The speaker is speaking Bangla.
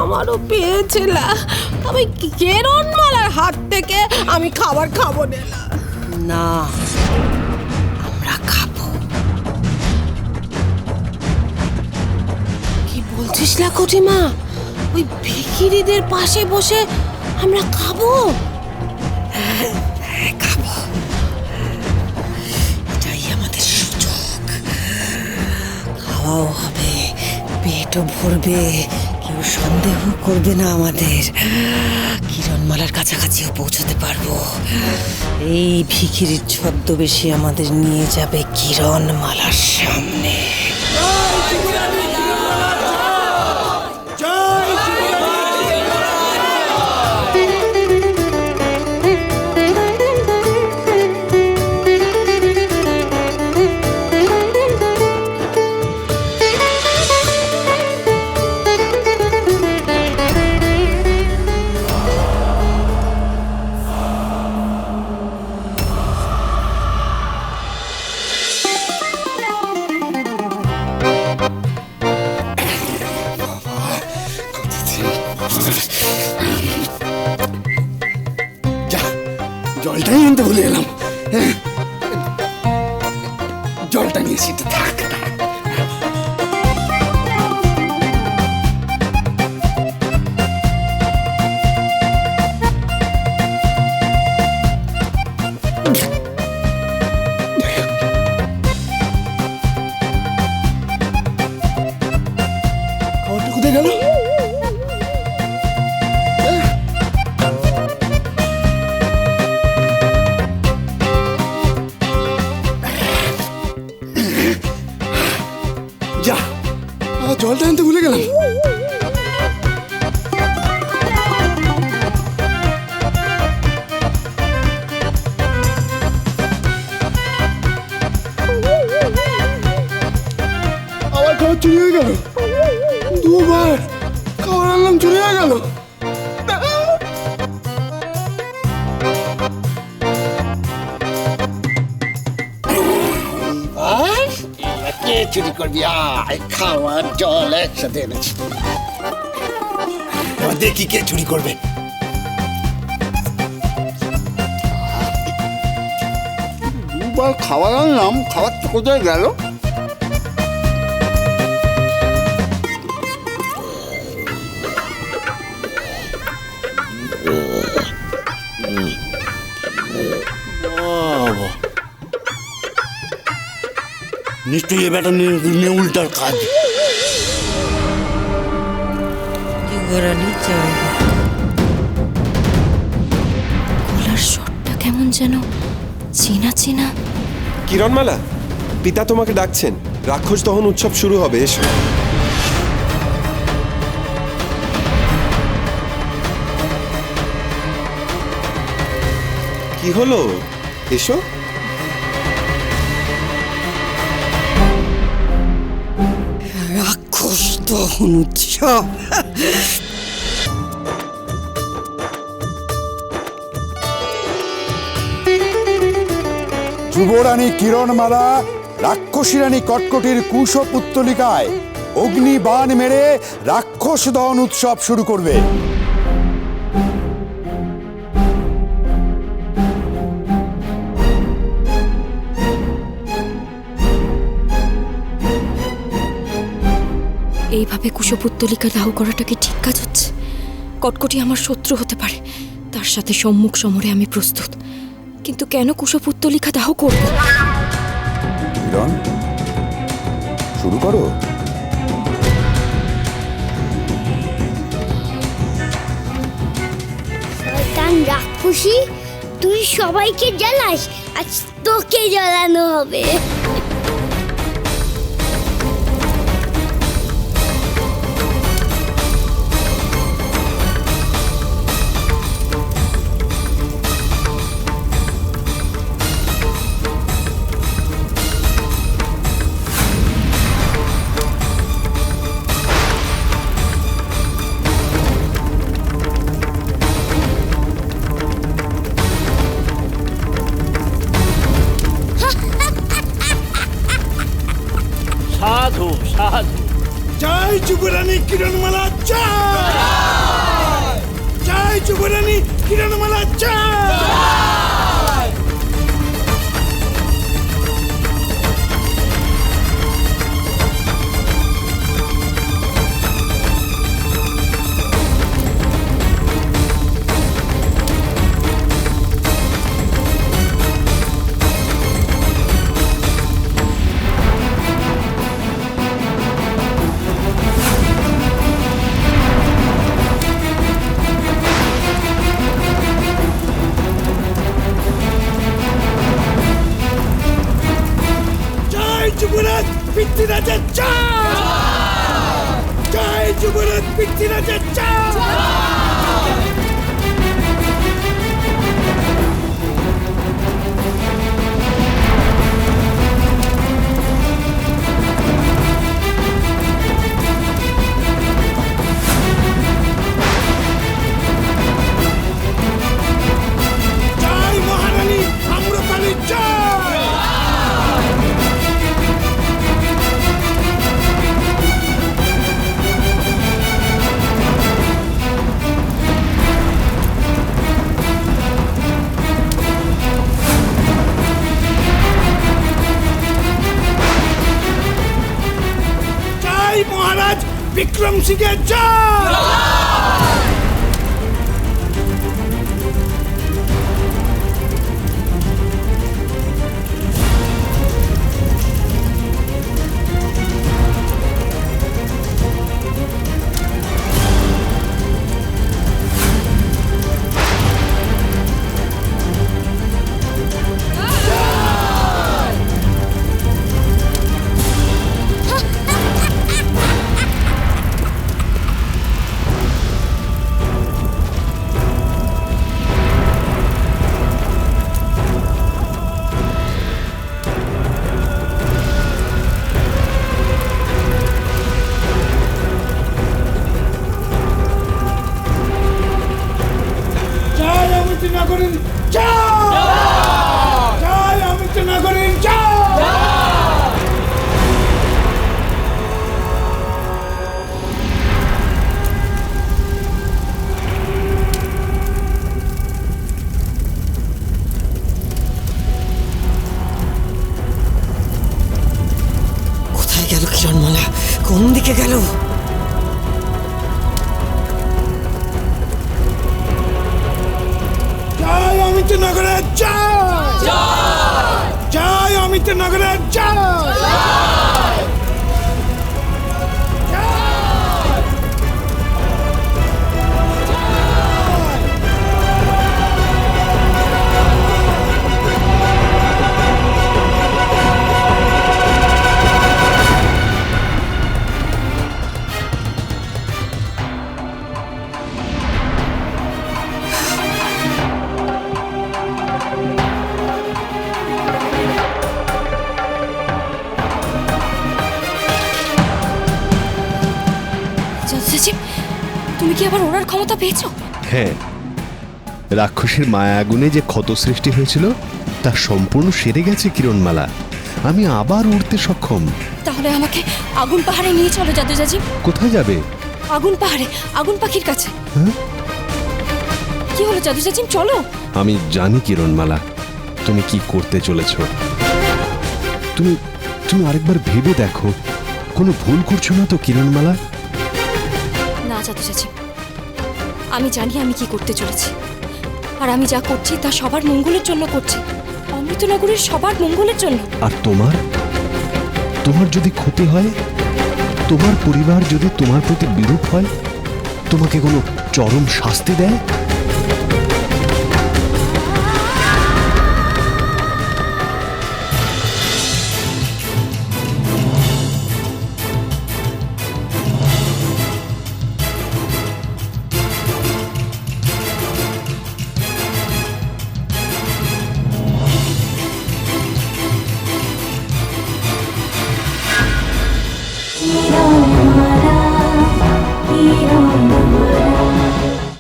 আমারও পেয়েছিল, তবে কিরণমালার হাত থেকে আমি খাবার খাবো না। আমরা খাবো। কি বলছিস লাখুটিমা? ওই ভিখিরিদের পাশে বসে আমরা খাবো? খাবো, এটাই আমাদের সুযোগ। খাওয়াও হবে, পেটও ভরবে, কেউ সন্দেহ করবে না আমাদের। কিরণমালার কাছাকাছিও পৌঁছতে পারবো। এই ভিখিরির ছদ্মবেশে আমাদের নিয়ে যাবে কিরণমালার সামনে। জলটাই আনতে ভুলে এলাম। জলটা নিয়েছি, থাক। খাবারটা কোথায় গেল? জলটা আনতে ভুলে গেলাম। আবার খাবার চুরি হয়ে গেল। দুবার খাবার আনলাম, চুরি হয়ে গেল। কে চুরি করবি? আয়, খাওয়ার জল একসাথে এনেছি। এবার দেখি কে চুরি করবে। দুবার খাবার আনলাম, খাবারটা কোথায় গেল? নিশ্চয়ই এ বেটা নেউলটার কাজ। গলার স্বরটা কেমন যেন চেনা চেনা। কিরণমালা, পিতা তোমাকে ডাকছেন। রাক্ষস দহন উৎসব শুরু হবে, এসো। কি হলো? এসো। রাক্ষস দহন উৎসব? যুবরানী কিরণমালা রাক্ষসী রানী কটকটির কুশপুত্তলিকায় অগ্নিবাণ মেরে রাক্ষস দহন উৎসব শুরু করবে। এইভাবে কুশপুত্তলিকা দাহ করাটা কি ঠিক কাজ হচ্ছে? কটকটি আমার শত্রু হতে পারে, তার সাথে সম্মুখ সমরে আমি প্রস্তুত, কিন্তু কেন কুশপুত্তলিকা দাহ করব? কিরণ, শুরু করো। শয়তান রাক্ষসী, তুই সবাইকে জ্বালাস, আজ তোকে জ্বালানো হবে। সাধু সাধু, জয় যুবরানী কিরণমালা, জয়। সিরাজের জয়। জয় মহারানী আম্রপালির জয়। জয় মহারাজ বিক্রম সিংহের জয়। জয় অমিত নগরীর জয়। জয় অমিত নগরীর জয়। কোথায় গেল কিরণমালা? কোন দিকে গেল? জয় অমিত নগরের জয়। জয় অমিত নগরের জয়। সচিব, তুমি কি আবার ওড়ার ক্ষমতা পেয়েছো? হ্যাঁ, রাক্ষসের মায়া আগুনে যে ক্ষত সৃষ্টি হয়েছিল তা সম্পূর্ণ সেরে গেছে কিরণমালা। আমি আবার উড়তে সক্ষম। তাহলে আমাকে আগুন পাহাড়ে নিয়ে চলো জাদু চাচি। কোথায় যাবে? আগুন পাহাড়ে, আগুন পাখির কাছে। হ্যাঁ? কি হলো জাদু চাচি, চলো। আমি জানি কিরণমালা তুমি কি করতে চলেছ। তুমি তুমি আরেকবার ভেবে দেখো, কোনো ভুল করছো না তো কিরণমালা? না জাদু চাচি, আমি জানি আমি কি করতে চলেছি, আর আমি যা করছি তা সবার মঙ্গলের জন্য করছি, অমৃতনগরের সবার মঙ্গলের জন্য। আর তোমার তোমার যদি ক্ষতি হয়, তোমার পরিবার যদি তোমার প্রতি বিরূপ হয়, তোমাকে কোনো চরম শাস্তি দেয়,